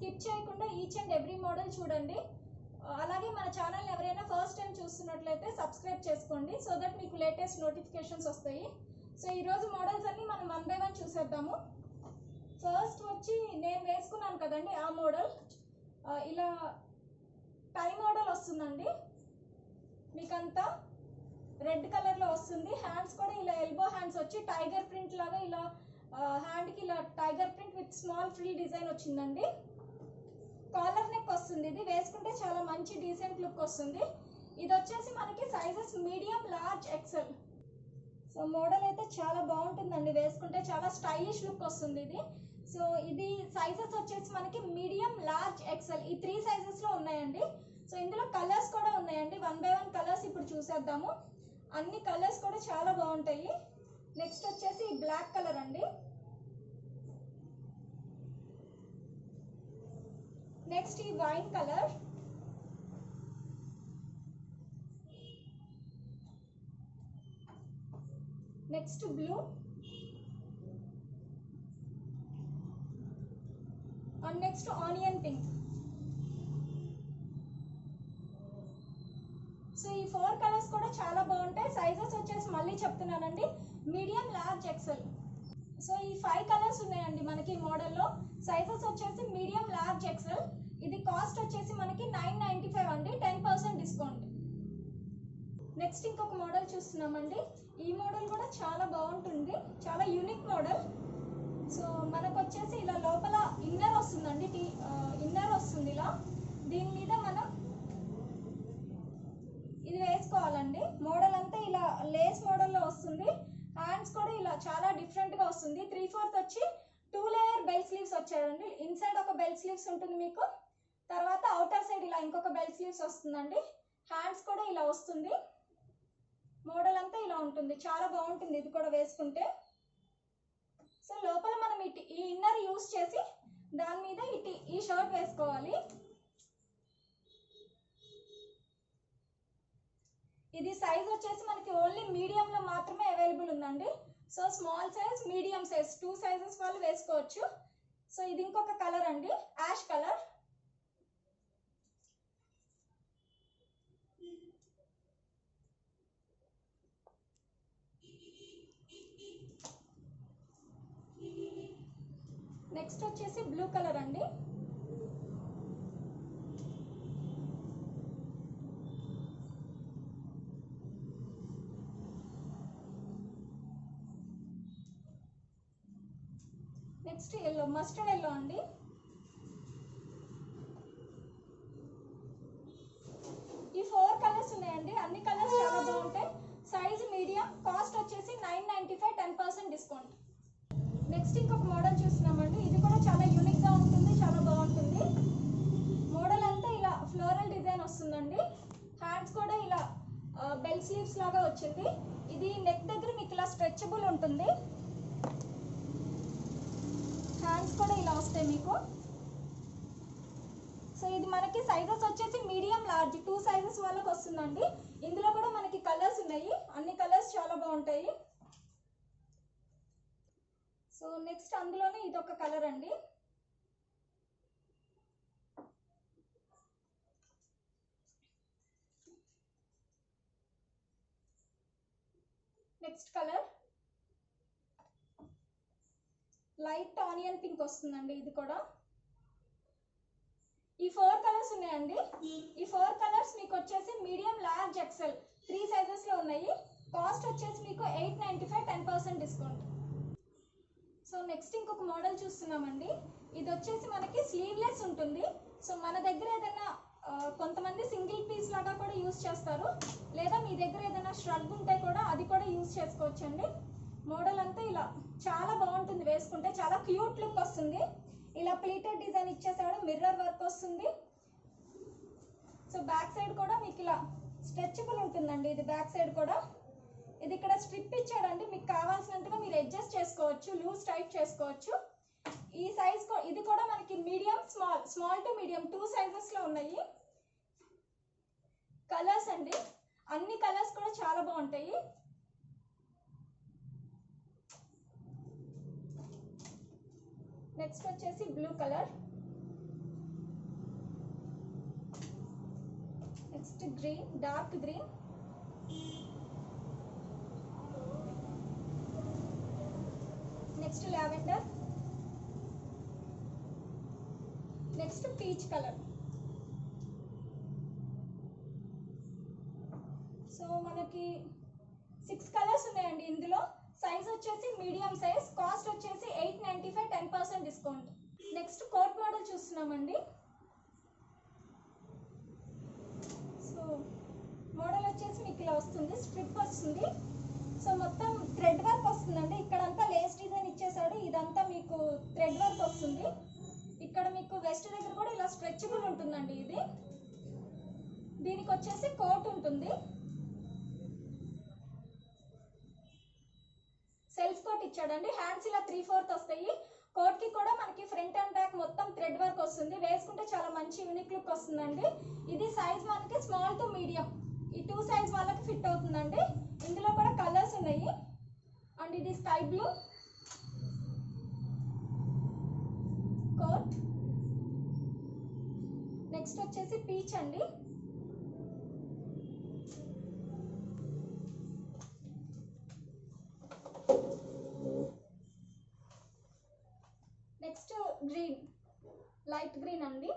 Skip చేయకుండా each and every model చూడండి. అలాగే మన ఛానల్ ఎవరైనా ఫస్ట్ టైం చూస్తున్నట్లయితే సబ్స్క్రైబ్ చేసుకోండి, సో దట్ మీకు లేటెస్ట్ నోటిఫికేషన్స్ వస్తాయి. సో ఈరోజు మోడల్స్ అన్ని మనం 1 by 1 చూసేద్దాము. ఫస్ట్ వచ్చి నేను వేసుకున్నాను కదండి ఆ మోడల్, ఇలా టై మోడల్ వస్తుందండి. మీకంతా రెడ్ కలర్లో వస్తుంది. హ్యాండ్స్ కూడా ఇలా ఎల్బో హ్యాండ్స్ వచ్చి టైగర్ ప్రింట్ లాగా ఇలా హ్యాండ్కి ఇలా tiger print with small frill design వచ్చిందండి. కాలర్ నెక్ వస్తుంది. ఇది వేసుకుంటే చాలా మంచి డీసెంట్ లుక్ వస్తుంది. ఇది వచ్చేసి మనకి sizes medium, large, XL. So model అయితే చాలా బాగుంటుందండి, వేసుకుంటే చాలా స్టైలిష్ లుక్ వస్తుంది ఇది. సో ఇది సైజెస్ వచ్చేసి మనకి మీడియం, లార్జ్, ఎక్సెల్ ఈ 3 సైజెస్లో ఉన్నాయండి. సో ఇందులో కలర్స్ కూడా ఉన్నాయండి. 1 by 1 కలర్స్ ఇప్పుడు చూసేద్దాము. అన్ని కలర్స్ కూడా చాలా బాగుంటాయి. నెక్స్ట్ వచ్చేసి బ్లాక్ కలర్ అండి. నెక్స్ట్ ఈ wine colour. Next blue and next onion pink. So ఈ 4 కలర్స్ కూడా చాలా బాగుంటాయి. సైజెస్ వచ్చేసి మళ్ళీ చెప్తున్నానండి, మీడియం, లార్జ్, ఎక్సెల్. సో ఈ 5 కలర్స్ ఉన్నాయండి మనకి ఈ మోడల్లో. సైజెస్ వచ్చేసి మీడియం, లార్జ్, ఎక్సెల్. ఇది కాస్ట్ వచ్చేసి మనకి 995 అండి, 10% డిస్కౌంట్. నెక్స్ట్ ఇంకొక మోడల్ చూస్తున్నామండి. ఈ మోడల్ కూడా చాలా బాగుంటుంది, చాలా యూనిక్ మోడల్. సో మనకు వచ్చేసి ఇలా లోపల ఇన్నర్ వస్తుందండి, ఇన్నర్ వస్తుంది ఇలా. దీని మీద మనం ఇది వేసుకోవాలండి. మోడల్ అంతా ఇలా లేస్ మోడల్లో వస్తుంది. హ్యాండ్స్ కూడా ఇలా చాలా డిఫరెంట్గా వస్తుంది. 3/4 వచ్చి 2 లేయర్ బెల్ స్లీవ్స్ వచ్చాయండి. ఇన్సైడ్ ఒక బెల్ స్లీవ్స్ ఉంటుంది మీకు, తర్వాత అవుటర్ సైడ్ ఇలా ఇంకొక బెల్ స్లీవ్స్ వస్తుందండి. హ్యాండ్స్ కూడా ఇలా వస్తుంది. మోడల్ అంతా ఇలా ఉంటుంది, చాలా బాగుంటుంది ఇది కూడా వేసుకుంటే. సో లోపల మనం ఈ ఇన్నర్ యూస్ చేసి దాని మీద ఈ షర్ట్ వేసుకోవాలి. ఇది సైజ్ వచ్చేసి మనకి ఓన్లీ మీడియంలో మాత్రమే అవైలబుల్ ఉందండి. So small size, medium size 2 sizes వాళ్ళు వేసుకోవచ్చు. సో ఇది ఇంకొక కలర్ అండి, యాష్ కలర్. నెక్స్ట్ వచ్చేసి బ్లూ కలర్ అండి. నెక్స్ట్ ఎల్లో, మస్టర్డ్ ఎల్లో అండి. ఈ 4 కలర్స్ ఉన్నాయండి, అన్ని కలర్స్ చాలా బాగుంటాయి. సైజ్ మీడియం, కాస్ట్ వచ్చేసి 995, 10% డిస్కౌంట్. నెక్స్ట్ ఇంకొక మోడల్ చూస్తున్నామండి. ఇది కూడా చాలా యూనిక్గా ఉంటుంది, చాలా బాగుంటుంది. మోడల్ అంతా ఇలా ఫ్లోరల్ డిజైన్ వస్తుందండి. హ్యాండ్స్ కూడా ఇలా బెల్ స్లీవ్స్ లాగా వచ్చింది. ఇది నెక్ దగ్గర మీకు ఇలా స్ట్రెచబుల్ ఉంటుంది. హ్యాండ్స్ కూడా ఇలా వస్తాయి మీకు. సో ఇది మనకి సైజెస్ వచ్చేసి మీడియం, లార్జ్ 2 సైజెస్ వాళ్ళకి వస్తుందండి. ఇందులో కూడా మనకి కలర్స్ ఉన్నాయి, అన్ని కలర్స్ చాలా బాగుంటాయి. సో నెక్స్ట్ అందులోనే ఇదొక కలర్ అండి. Next colour light onion pink వస్తుందండి. ఇది కూడా ఈ 4 కలర్స్ ఉన్నాయండి. ఈ 4 కలర్స్ మీకు వచ్చేసి మీడియం, లార్జ్, ఎక్సెల్ 3 సైజెస్లో ఉన్నాయి. కాస్ట్ వచ్చేసి మీకు 895, 10% డిస్కౌంట్. సో నెక్స్ట్ ఇంకొక మోడల్ చూస్తున్నామండి. ఇది వచ్చేసి మనకి స్లీవ్లెస్ ఉంటుంది. సో మన దగ్గర ఏదైనా కొంతమంది సింగిల్ పీస్ లాగా కూడా యూజ్ చేస్తారు, లేదా మీ దగ్గర ఏదైనా ష్రగ్ ఉంటే కూడా అది కూడా యూజ్ చేసుకోవచ్చండి. మోడల్ అంతా ఇలా చాలా బాగుంటుంది, వేసుకుంటే చాలా క్యూట్ లుక్ వస్తుంది. ఇలా ప్లీటెడ్ డిజైన్ ఇచ్చేసాడు, మిర్రర్ వర్క్ వస్తుంది. సో బ్యాక్ సైడ్ కూడా మీకు ఇలా స్ట్రెచబుల్ ఉంటుందండి. ఇది బ్యాక్ సైడ్ కూడా ఇది ఇక్కడ స్ట్రిప్ ఇచ్చాడండి, మీకు కావాల్సినట్టుగా మీరు అడ్జస్ట్ చేసుకోవచ్చు, లూజ్ టైట్ చేసుకోవచ్చు. ఈ సైజ్ ఇది కూడా మనకి మీడియం, స్మాల్ టు మీడియం 2 సైజెస్లో ఉన్నాయి. కలర్స్ అండి, అన్ని కలర్స్ కూడా చాలా బాగుంటాయి. నెక్స్ట్ వచ్చేసి blue colour. Next green, dark green, next lavender, next peach colour. So మనకి 6 కలర్స్ ఉన్నాయండి ఇందులో. సైజ్ వచ్చేసి మీడియం సైజ్, కాస్ట్ వచ్చేసి 895, 10% డిస్కౌంట్. నెక్స్ట్ కోట్ మోడల్ చూస్తున్నామండి. సో మోడల్ వచ్చేసి మీకు ఇలా వస్తుంది, స్ట్రిప్ వస్తుంది. సో మొత్తం థ్రెడ్ వర్క్ వస్తుందండి. ఇక్కడంతా లేస్ డిజైన్ ఇచ్చేసాడు, ఇదంతా మీకు థ్రెడ్ వర్క్ వస్తుంది. ఇక్కడ మీకు వెస్ట్ దగ్గర కూడా ఇలా స్ట్రెచబుల్ ఉంటుందండి. ఇది దీనికి వచ్చేసి కోట్ ఉంటుంది, సెల్ఫ్ కోట్ ఇచ్చాడండి. హ్యాండ్స్ ఇలా 3/4 వస్తాయి. కోట్ కి కూడా మనకి ఫ్రంట్ అండ్ బ్యాక్ మొత్తం థ్రెడ్ వర్క్ వస్తుంది. వేసుకుంటే చాలా మంచి యూనిక్ లుక్ వస్తుందండి. ఇది సైజ్ మనకి స్మాల్ టు మీడియం, ఈ 2 సైజ్ వాళ్ళకి ఫిట్ అవుతుందండి. ఇందులో కూడా కలర్స్ ఉన్నాయి. అండ్ ఇది స్కై బ్లూ కోట్, నెక్స్ట్ వచ్చేసి పీచ్ అండి. నెక్స్ట్ గ్రీన్, లైట్ గ్రీన్ అండి.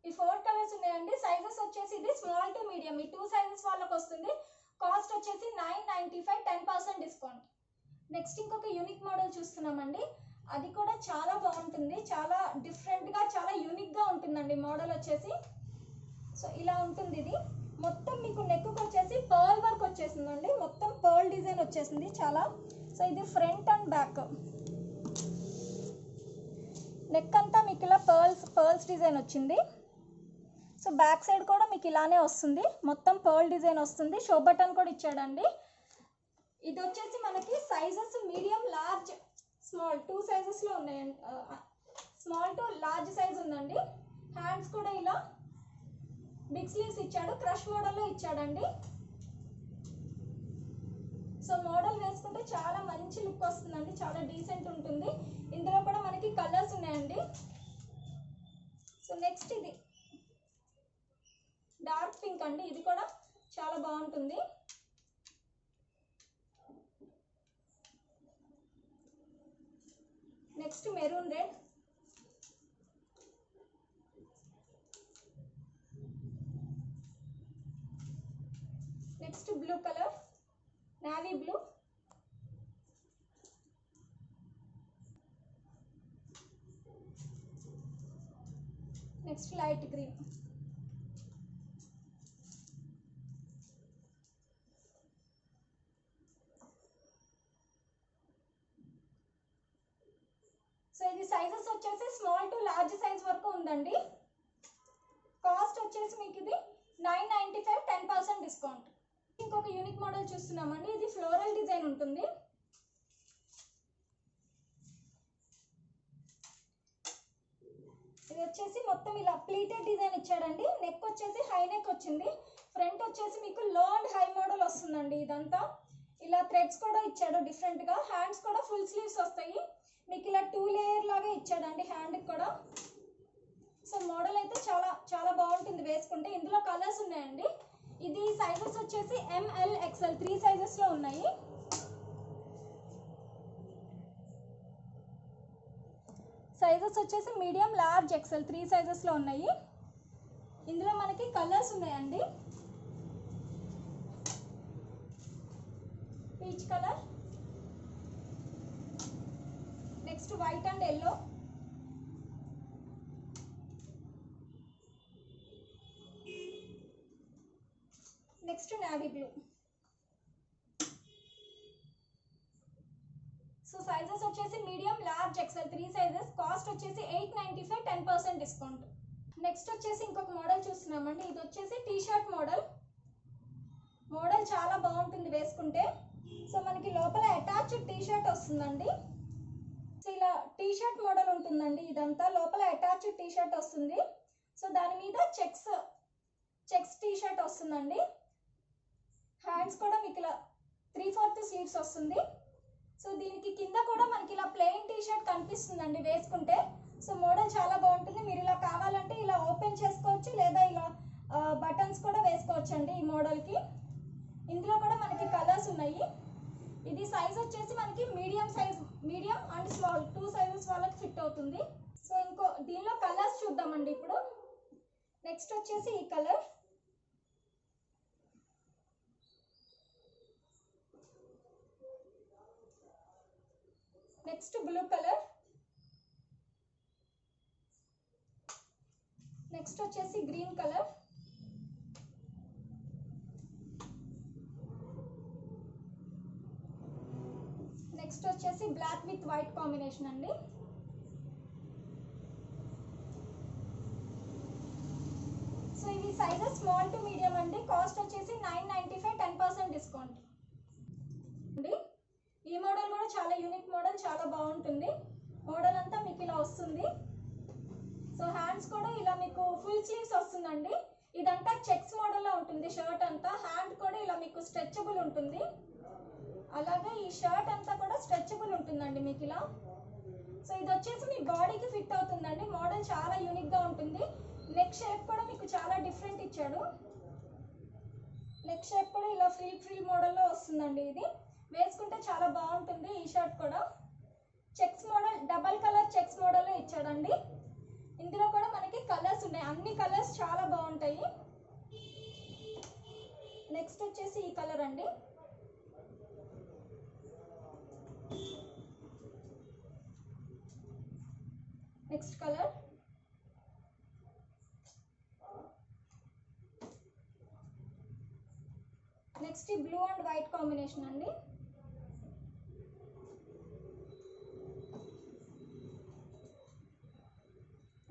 ఈ 4 కలర్స్ ఉన్నాయండి. సైజెస్ వచ్చేసి ఇది స్మాల్ టు మీడియం, ఈ 2 సైజెస్ వాళ్ళకి వస్తుంది. కాస్ట్ వచ్చేసి 995, 10% డిస్కౌంట్. నెక్స్ట్ ఇంకొక యూనిక్ మోడల్ చూస్తున్నామండి. అది కూడా చాలా బాగుంటుంది, చాలా డిఫరెంట్గా, చాలా యూనిక్గా ఉంటుందండి మోడల్ వచ్చేసి. సో ఇలా ఉంటుంది. ఇది మొత్తం మీకు నెక్కు వచ్చేసి పర్ల్ వర్క్ వచ్చేసిందండి, మొత్తం పర్ల్ డిజైన్ వచ్చేసింది చాలా. సో ఇది ఫ్రంట్ అండ్ బ్యాక్, నెక్ అంతా మీకు ఇలా పర్ల్స్ డిజైన్ వచ్చింది. సో బ్యాక్ సైడ్ కూడా మీకు ఇలానే వస్తుంది, మొత్తం పర్ల్ డిజైన్ వస్తుంది. షో బటన్ కూడా ఇచ్చాడండి. ఇది వచ్చేసి మనకి సైజెస్ మీడియం, లార్జ్, స్మాల్ 2 సైజెస్లో ఉన్నాయండి. స్మాల్ టు లార్జ్ సైజ్ ఉందండి. హ్యాండ్స్ కూడా ఇలా బిగ్ స్లీవ్స్ ఇచ్చాడు, క్రష్ మోడల్లో ఇచ్చాడండి. సో మోడల్ వేసుకుంటే చాలా మంచి లుక్ వస్తుందండి, చాలా డీసెంట్ ఉంటుంది. ఇందులో కూడా మనకి కలర్స్ ఉన్నాయండి. సో నెక్స్ట్ ఇది డార్క్ పింక్ అండి, ఇది కూడా చాలా బాగుంటుంది. Next maroon red, next blue colour, navy blue, next light green. So ఇది సైజెస్ వచ్చేసి స్మాల్ టు లార్జ్ సైజ్ వరకు ఉందండి. కాస్ట్ వచ్చేసి మీకు ఇది 995, 10% డిస్కౌంట్. ఇంకొక యూనిక్ మోడల్ చూస్తున్నామండి. ఇది ఫ్లోరల్ డిజైన్ ఉంటుంది. ఇది వచ్చేసి మొత్తం ఇలా ప్లీటెడ్ డిజైన్ ఇచ్చాడండి. నెక్ వచ్చేసి హై నెక్ వచ్చింది. ఫ్రంట్ వచ్చేసి మీకు లో అండ్ హై మోడల్ వస్తుందండి. ఇదంతా ఇలా థ్రెడ్స్ కూడా ఇచ్చాడు డిఫరెంట్గా. హ్యాండ్స్ కూడా ఫుల్ స్లీవ్స్ వస్తాయి. మీకు ఇలా 2 లేయర్ లాగా ఇచ్చాడండి హ్యాండ్కి కూడా. సో మోడల్ అయితే చాలా చాలా బాగుంటుంది వేసుకుంటే. ఇందులో కలర్స్ ఉన్నాయండి. ఇది సైజెస్ వచ్చేసి ML, XL 3 సైజెస్లో ఉన్నాయి. సైజెస్ వచ్చేసి మీడియం, లార్జ్, XL 3 సైజెస్లో ఉన్నాయి. ఇందులో మనకి కలర్స్ ఉన్నాయండి. Peach colour, next white and yellow, next navy blue. So sizes వచ్చేసి medium, large, XL 3 sizes. Cost వచ్చేసి 895, 10% డిస్కౌంట్. నెక్స్ట్ వచ్చేసి ఇంకొక మోడల్ చూస్తున్నామండి. ఇది వచ్చేసి టీ షర్ట్ మోడల్. మోడల్ చాలా బాగుంటుంది వేసుకుంటే. సో మనకి లోపల అటాచ్డ్ టీ షర్ట్ వస్తుందండి. సో ఇలా టీ షర్ట్ మోడల్ ఉంటుందండి. ఇదంతా లోపల అటాచ్డ్ టీ షర్ట్ వస్తుంది. సో దాని మీద చెక్స్ టీ షర్ట్ వస్తుందండి. హ్యాండ్స్ కూడా మీకు ఇలా 3/4 స్లీవ్స్ వస్తుంది. సో దీనికి కింద కూడా మనకి ఇలా ప్లెయిన్ టీ షర్ట్ కనిపిస్తుందండి వేసుకుంటే. సో మోడల్ చాలా బాగుంటుంది. మీరు ఇలా కావాలంటే ఇలా ఓపెన్ చేసుకోవచ్చు, లేదా ఇలా బటన్స్ కూడా వేసుకోవచ్చు అండి ఈ మోడల్కి. ఇందులో కూడా మనకి కలర్స్ ఉన్నాయి. ఇది సైజ్ వచ్చేసి మనకి మీడియం అండ్ స్మాల్ 2 సైజెస్ వాళ్ళకి ఫిట్ అవుతుంది. సో దీనిలో కలర్స్ చూద్దామండి ఇప్పుడు. నెక్స్ట్ వచ్చేసి ఈ colour, next blue colour, next వచ్చేసి గ్రీన్ కలర్, నెక్స్ట్ వచ్చేసి బ్లాక్ విత్ వైట్ కాంబినేషన్ అండి. సో ఇవి సైజెస్ స్మాల్ టు మీడియం అండి. కాస్ట్ వచ్చేసి 995, 10% డిస్కౌంట్ అండి. ఈ మోడల్ కూడా చాలా యూనిక్ మోడల్, చాలా బాగుంటుంది. మోడల్ అంతా మీకు ఇలా వస్తుంది. సో హ్యాండ్స్ కూడా ఇలా మీకు ఫుల్ స్లీవ్స్ వస్తుందండి. ఇదంతా చెక్స్ మోడల్లో ఉంటుంది షర్ట్ అంతా. హ్యాండ్ కూడా ఇలా మీకు స్ట్రెచబుల్ ఉంటుంది. అలాగే ఈ షర్ట్ అంతా కూడా స్ట్రెచబుల్ ఉంటుందండి మీకు ఇలా. సో ఇది వచ్చేసి మీ బాడీకి ఫిట్ అవుతుందండి. మోడల్ చాలా యూనిక్గా ఉంటుంది. నెక్ షేప్ కూడా మీకు చాలా డిఫరెంట్ ఇచ్చాడు. నెక్ షేప్ కూడా ఇలా ఫ్రీ మోడల్లో వస్తుందండి. ఇది వేసుకుంటే చాలా బాగుంటుంది. ఈ షర్ట్ కూడా checks model, double colour checks మోడల్లో ఇచ్చాడండి. ఇందులో కూడా మనకి కలర్స్ ఉన్నాయి. అన్ని కలర్స్ చాలా బాగుంటాయి. నెక్స్ట్ వచ్చేసి ఈ కలర్ అండి. నెక్స్ట్ కలర్, నెక్స్ట్ ఈ బ్లూ అండ్ వైట్ కాంబినేషన్ అండి.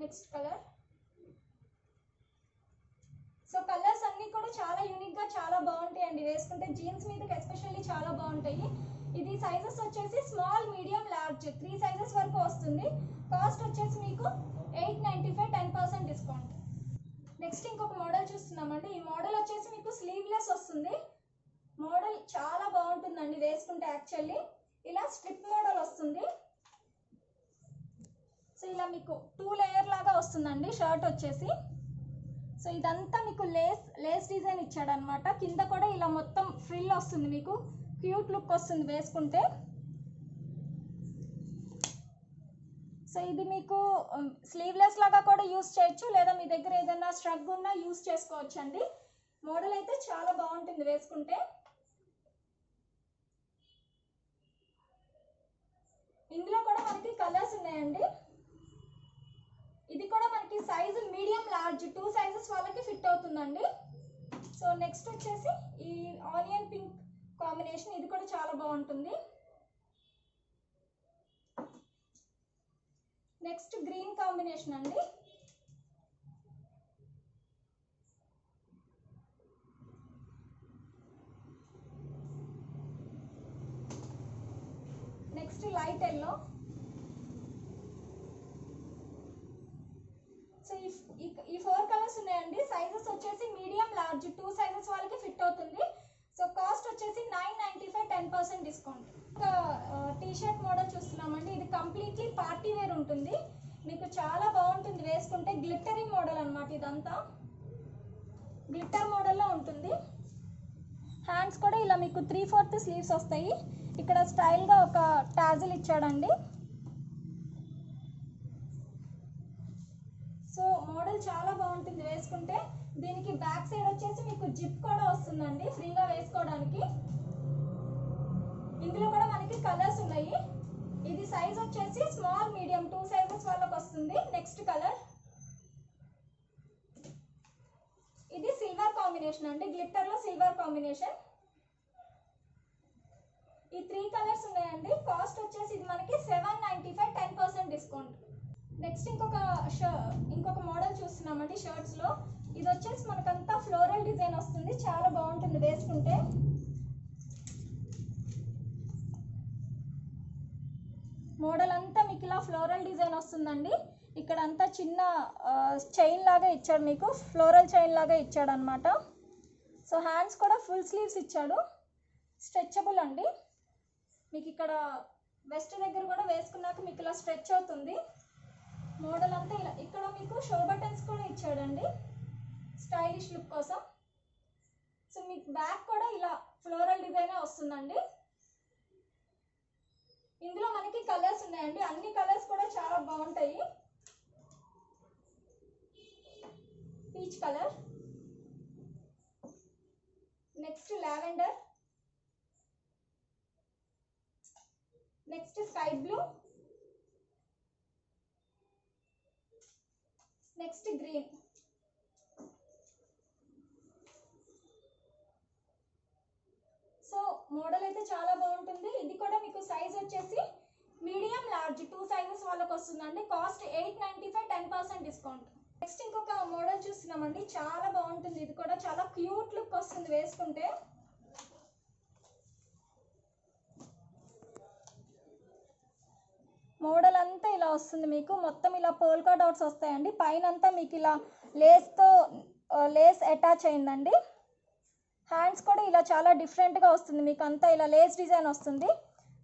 Next colour. సో కలర్స్ అన్ని కూడా చాలా యూనిక్ గా చాలా బాగుంటాయి అండి. వేసుకుంటే జీన్స్ మీదకి ఎస్పెషల్లీ చాలా బాగుంటాయి. ఇది సైజెస్ వచ్చేసి స్మాల్, మీడియం, లార్జ్ 3 సైజెస్ వరకు వస్తుంది. కాస్ట్ వచ్చేసి మీకు 895, 10% డిస్కౌంట్. నెక్స్ట్ ఇంకొక మోడల్ చూస్తున్నామండి. ఈ మోడల్ వచ్చేసి మీకు స్లీవ్లెస్ వస్తుంది. మోడల్ చాలా బాగుంటుందండి వేసుకుంటే. యాక్చువల్లీ ఇలా స్ట్రిప్ మోడల్ వస్తుంది. సో ఇలా మీకు 2 లేయర్ లాగా వస్తుందండి షర్ట్ వచ్చేసి. సో ఇదంతా మీకు లేస్ డిజైన్ ఇచ్చాడనమాట. కింద కూడా ఇలా మొత్తం ఫ్రిల్ వస్తుంది. మీకు క్యూట్ లుక్ వస్తుంది వేసుకుంటే. సో ఇది మీకు స్లీవ్లెస్ లాగా కూడా యూస్ చేయొచ్చు, లేదా మీ దగ్గర ఏదైనా స్ట్రగ్ ఉన్నా యూస్ చేసుకోవచ్చు అండి. మోడల్ అయితే చాలా బాగుంటుంది వేసుకుంటే. ఇందులో కూడా మనకి కలర్స్ ఉన్నాయండి. ఇది కూడా మనకి సైజు మీడియం, లార్జ్ 2 సైజెస్ వాళ్ళకి ఫిట్ అవుతుందండి. సో నెక్స్ట్ వచ్చేసి ఈ ఆనియన్ పింక్ కాంబినేషన్. ఇది కూడా చాలా బాగుంటుంది. నెక్స్ట్ గ్రీన్ కాంబినేషన్ అండి. Next light yellow. సో ఈ 4 కలర్స్ ఉన్నాయండి. సైజెస్ వచ్చేసి మీడియం, లార్జ్ 2 సైజెస్ వాళ్ళకి ఫిట్ అవుతుంది. సో కాస్ట్ వచ్చేసి 995, 10% డిస్కౌంట్. టీ షర్ట్ మోడల్ చూస్తున్నామండి. ఇది కంప్లీట్లీ పార్టీ వేర్ ఉంటుంది. మీకు చాలా బాగుంటుంది వేసుకుంటే. గ్లిటరీ మోడల్ అనమాట. ఇదంతా గ్లిటర్ మోడల్లో ఉంటుంది. హ్యాండ్స్ కూడా ఇలా మీకు 3/4 స్లీవ్స్ వస్తాయి. ఇక్కడ స్టైల్గా ఒక టాజిల్ ఇచ్చాడండి. సో మోడల్ చాలా బాగుంటుంది వేసుకుంటే. దీనికి బ్యాక్ సైడ్ వచ్చేసి మీకు జిప్ కూడా వస్తుందండి ఫ్రీగా వేసుకోవడానికి. ఇందులో కూడా మనకి కలర్స్ ఉన్నాయి. ఇది సైజ్ వచ్చేసి స్మాల్, మీడియం 2 సైజెస్ వాళ్ళకి వస్తుంది. నెక్స్ట్ కలర్, ఇది సిల్వర్ కాంబినేషన్ అండి. గ్లిట్టర్ లో సిల్వర్ కాంబినేషన్. ఈ 3 కలర్స్ ఉన్నాయండి. కాస్ట్ వచ్చేసి ఇది మనకి 795, 10% డిస్కౌంట్. నెక్స్ట్ ఇంకొక మోడల్ చూస్తున్నామండి షర్ట్స్ లో. ఇది వచ్చేసి మనకంతా ఫ్లోరల్ డిజైన్ వస్తుంది. చాలా బాగుంటుంది వేసుకుంటే. మోడల్ అంతా మీకు ఇలా ఫ్లోరల్ డిజైన్ వస్తుందండి. ఇక్కడ అంతా చిన్న చైన్ లాగా ఇచ్చాడు, మీకు ఫ్లోరల్ చైన్ లాగా ఇచ్చాడు అనమాట. సో హ్యాండ్స్ కూడా ఫుల్ స్లీవ్స్ ఇచ్చాడు. స్ట్రెచబుల్ అండి. మీకు ఇక్కడ వెస్ట్ దగ్గర కూడా వేసుకున్నాక మీకు ఇలా స్ట్రెచ్ అవుతుంది. మోడల్ అంతా ఇలా. ఇక్కడ మీకు షో బటన్స్ కూడా ఇచ్చాడండి స్టైలిష్ లుక్ కోసం. సో మీకు బ్యాక్ కూడా ఇలా ఫ్లోరల్ డిజైనే వస్తుందండి. ఇందులో మనకి కలర్స్ ఉన్నాయండి, అన్ని కలర్స్ కూడా చాలా బాగుంటాయి. Peach colour, next lavender, next sky blue, next green. So model అయితే చాలా బాగుంటుంది. ఇది కూడా మీకు సైజ్ వచ్చేసి మీడియం లార్జ్ 2 సైజెస్ వాళ్ళకి వస్తుందండి. Cost 895, 10% discount. నెక్స్ట్ ఇంకొక మోడల్ చూస్తున్నామండి, చాలా బాగుంటుంది. ఇది కూడా చాలా క్యూట్ లుక్ వస్తుంది వేసుకుంటే. మోడల్ అంతా ఇలా వస్తుంది మీకు, మొత్తం ఇలా పోల్కా డాట్స్ వస్తాయండి. పైన అంతా మీకు ఇలా లేస్ అటాచ్ అయిందండి. హ్యాండ్స్ కూడా ఇలా చాలా డిఫరెంట్గా వస్తుంది, మీకు అంతా ఇలా లేస్ డిజైన్ వస్తుంది.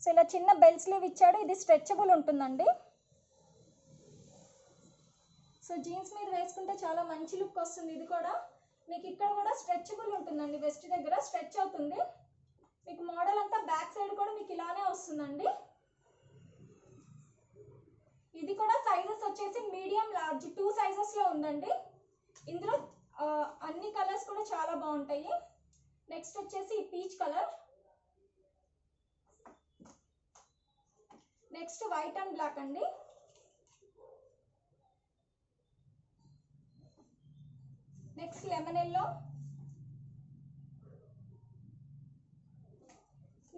సో ఇలా చిన్న బెల్ స్లీవ్ ఇచ్చాడు. ఇది స్ట్రెచబుల్ ఉంటుందండి. సో జీన్స్ మీద వేసుకుంటే చాలా మంచి లుక్ వస్తుంది. ఇది కూడా మీకు ఇక్కడ కూడా స్ట్రెచబుల్ ఉంటుందండి, వెస్ట్ దగ్గర స్ట్రెచ్ అవుతుంది. మీకు మోడల్ అంతా బ్యాక్ సైడ్ కూడా మీకు ఇలానే వస్తుందండి. ఇది కూడా సైజెస్ వచ్చేసి మీడియం లార్జ్ 2 సైజెస్లో ఉందండి. ఇందులో అన్ని కలర్స్ కూడా చాలా బాగుంటాయి. నెక్స్ట్ వచ్చేసి peach colour, next white and black అండి. Next lemon yellow,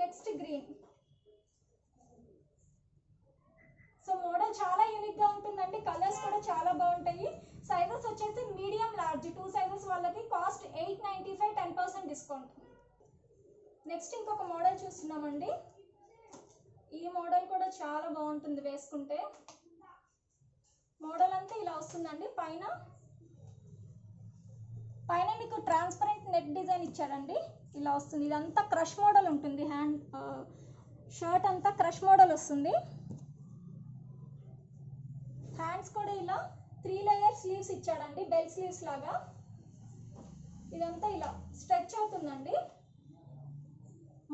next green. So model చాలా యూనిక్ గా ఉంటుందండి, కలర్స్ కూడా చాలా బాగుంటాయి. సైజెస్ వచ్చేసి మీడియం లార్జ్ 2 సైజెస్ వాళ్ళకి. Cost 895, 10% discount. నెక్స్ట్ ఇంకొక మోడల్ చూస్తున్నామండి. ఈ మోడల్ కూడా చాలా బాగుంటుంది వేసుకుంటే. మోడల్ అంతా ఇలా వస్తుందండి. పైన మీకు ట్రాన్స్పరెంట్ నెట్ డిజైన్ ఇచ్చారండి, ఇలా వస్తుంది. ఇదంతా క్రష్ మోడల్ ఉంటుంది. షర్ట్ అంతా క్రష్ మోడల్ వస్తుంది. హ్యాండ్స్ కూడా ఇలా 3 లేయర్ స్లీవ్స్ ఇచ్చాడండి, బెల్ స్లీవ్స్ లాగా. ఇదంతా ఇలా స్ట్రెచ్ అవుతుందండి.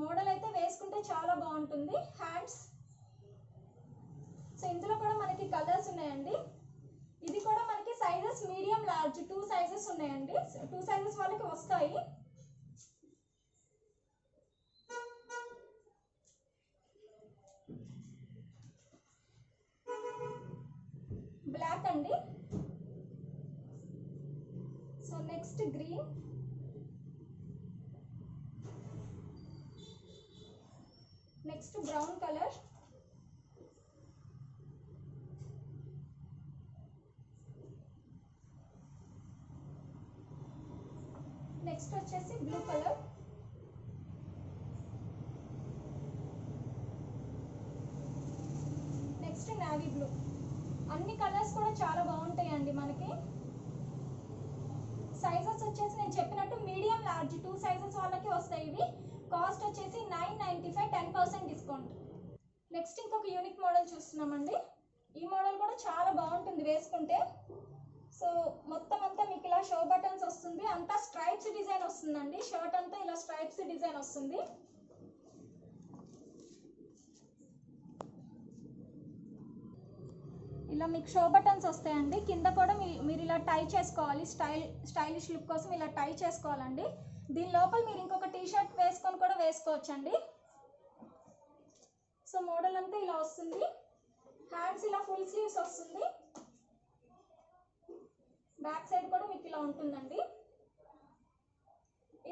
మోడల్ అయితే వేసుకుంటే చాలా బాగుంటుంది. హ్యాండ్స్, సో ఇందులో కూడా మనకి కలర్స్ ఉన్నాయండి. ఇది కూడా మనకి సైజెస్ మీడియం లార్జ్ 2 సైజెస్ ఉన్నాయండి. 2 సైజెస్ వాళ్ళకి వస్తాయి. బ్లాక్ అండి. So next green, next brown colour, next వచ్చేసి blue colour, next navy blue. అన్ని కలర్స్ కూడా చాలా బాగుంటాయండి మనకి. సైజెస్ వచ్చేసి నేను చెప్పినట్టు మీడియం లార్జ్ 2 సైజెస్ వాళ్ళకి వస్తాయి ఇవి. కాస్ట్ వచ్చేసి 995, 10% డిస్కౌంట్. నెక్స్ట్ ఇంకొక యూనిక్ మోడల్ చూస్తున్నామండి. ఈ మోడల్ కూడా చాలా బాగుంటుంది వేసుకుంటే. సో మొత్తం అంతా మీకు ఇలా షో బటన్స్ వస్తుంది, అంతా స్ట్రైప్స్ డిజైన్ వస్తుందండి. షర్ట్ అంతా ఇలా స్ట్రైప్స్ డిజైన్ వస్తుంది. ఇలా మీకు షో బటన్స్ వస్తాయండి. కింద కూడా మీరు ఇలా టై చేసుకోవాలి, స్టైలిష్ లుక్ కోసం ఇలా టై చేసుకోవాలండి. దీని లోపల మీరు ఇంకొక టీ షర్ట్ వేసుకొని కూడా వేసుకోవచ్చండి. సో మోడల్ అంతా ఇలా వస్తుంది. హ్యాండ్స్ ఇలా ఫుల్ స్లీవ్స్ వస్తుంది. బ్యాక్ సైడ్ కూడా మీకు ఇలా ఉంటుందండి.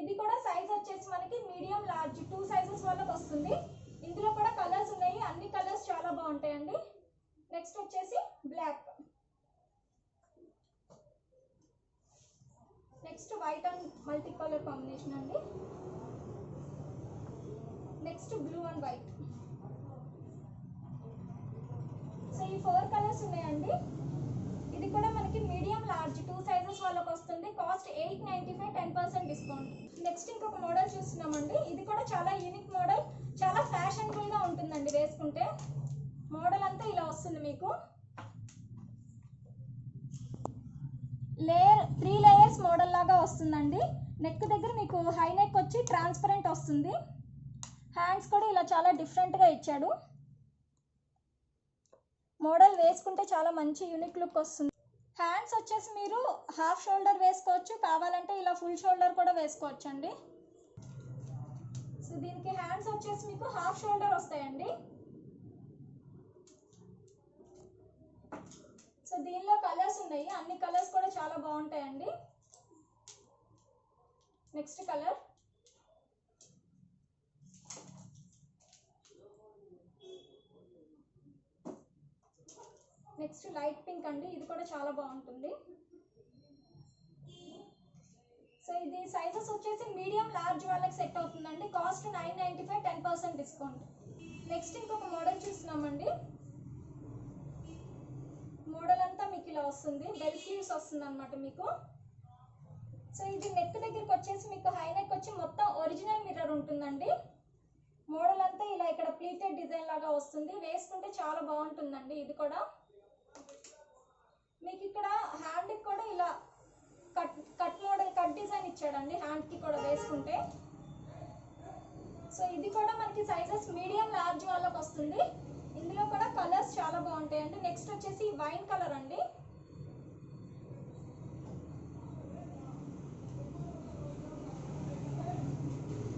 ఇది కూడా సైజ్ వచ్చేసి మనకి మీడియం లార్జ్ 2 సైజెస్ వాళ్ళకి వస్తుంది. ఇందులో కూడా కలర్స్ ఉన్నాయి, అన్ని కలర్స్ చాలా బాగుంటాయండి. నెక్స్ట్ వచ్చేసి black, next white and multi colour combination అండి. Next blue and white. So ఈ 4 కలర్స్ ఉన్నాయండి. ఇది కూడా మనకి మీడియం లార్జ్ 2 సైజెస్ వాళ్ళకి వస్తుంది. Cost 895, 10% discount. నెక్స్ట్ ఇంకొక మోడల్ చూస్తున్నామండి. ఇది కూడా చాలా యూనిక్ మోడల్, చాలా ఫ్యాషనబుల్ గా ఉంటుంది. మోడల్ లాగా వస్తుందండి. నెక్ దగ్గర మీకు హై నెక్ వచ్చి ట్రాన్స్పరెంట్ వస్తుంది. హ్యాండ్స్ కూడా ఇలా చాలా డిఫరెంట్గా ఇచ్చాడు. మోడల్ వేసుకుంటే చాలా మంచి యూనిక్ లుక్ వస్తుంది. హ్యాండ్స్ వచ్చేసి మీరు హాఫ్ షోల్డర్ వేసుకోవచ్చు, కావాలంటే ఇలా ఫుల్ షోల్డర్ కూడా వేసుకోవచ్చు అండి. సో దీనికి హ్యాండ్స్ వచ్చేసి మీకు హాఫ్ షోల్డర్ వస్తాయండి. సో దీనిలో కలర్స్ ఉన్నాయి, అన్ని కలర్స్ కూడా చాలా బాగుంటాయండి. Next colour next light pink అండి, ఇది కూడా చాలా బాగుంటుంది. సో ఇది సైజెస్ వచ్చేసి మీడియం లార్జ్ వాళ్ళకి సెట్ అవుతుందండి. Cost 995, 10% discount. నెక్స్ట్ ఇంకొక మోడల్ చూస్తున్నామండి. మోడల్ అంతా మీకు ఇలా వస్తుంది, బెల్ స్లీవ్స్ వస్తుంది అనమాట మీకు. సో ఇది నెక్ దగ్గరికి వచ్చేసి మీకు హై నెక్ వచ్చి మొత్తం ఒరిజినల్ మిర్రర్ ఉంటుందండి. మోడల్ అంతా ఇలా ఇక్కడ ప్లీటెడ్ డిజైన్ లాగా వస్తుంది, వేసుకుంటే చాలా బాగుంటుందండి. ఇది కూడా మీకు ఇక్కడ హ్యాండ్కి కూడా ఇలా కట్ మోడల్ కట్ డిజైన్ ఇచ్చాడండి, హ్యాండ్కి కూడా వేసుకుంటే. సో ఇది కూడా మనకి సైజెస్ మీడియం లార్జ్ వాళ్ళకి వస్తుంది. ఇందులో కూడా కలర్స్ చాలా బాగుంటాయండి. నెక్స్ట్ వచ్చేసి వైన్ కలర్ అండి.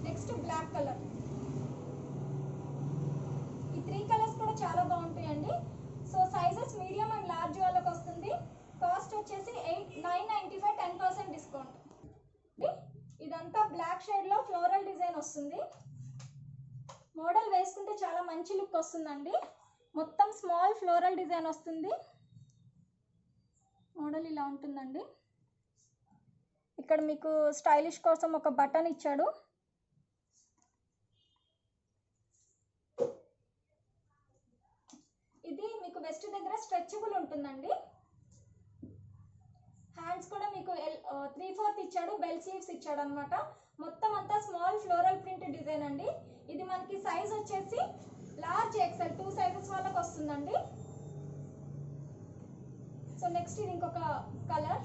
Next black colour. ఈ 3 కలర్స్ కూడా చాలా బాగుంటాయండి. So sizes medium and large వాళ్ళకి వస్తుంది. కాస్ట్ వచ్చేసి 995, 10% డిస్కౌంట్. ఇదంతా బ్లాక్ షేడ్లో ఫ్లోరల్ డిజైన్ వస్తుంది. మోడల్ వేసుకుంటే చాలా మంచి లుక్ వస్తుందండి. మొత్తం స్మాల్ ఫ్లోరల్ డిజైన్ వస్తుంది. మోడల్ ఇలా ఉంటుందండి. ఇక్కడ మీకు స్టైలిష్ కోసం ఒక బటన్ ఇచ్చాడు. ఇది మీకు వెస్ట్ దగ్గర స్ట్రెచబుల్ ఉంటుందండి. హ్యాండ్స్ కూడా మీకు 3/4 ఇచ్చాడు, బెల్ స్లీవ్స్ ఇచ్చాడు అనమాట. మొత్తం అంతా స్మాల్ ఫ్లోరల్ ప్రింట్ డిజైన్ అండి. ఇది మనకి సైజ్ వచ్చేసి లార్జ్ ఎక్సెల్ 2 సైజెస్ వాళ్ళకి వస్తుందండి. సో నెక్స్ట్ ఇది ఇంకొక colour.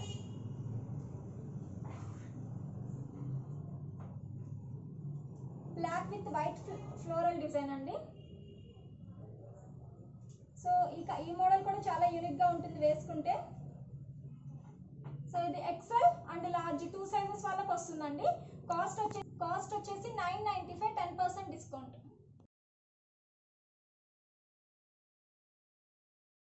Black with white floral design అండి. సో ఈ మోడల్ కూడా చాలా యూనిక్ గా ఉంటుంది వేసుకుంటే. సో ఇది ఎక్సెల్ అండ్ లార్జ్ 2 సైజెస్ వాళ్ళకి వస్తుందండి. కాస్ట్ వచ్చేసి 995, 10% డిస్కౌంట్.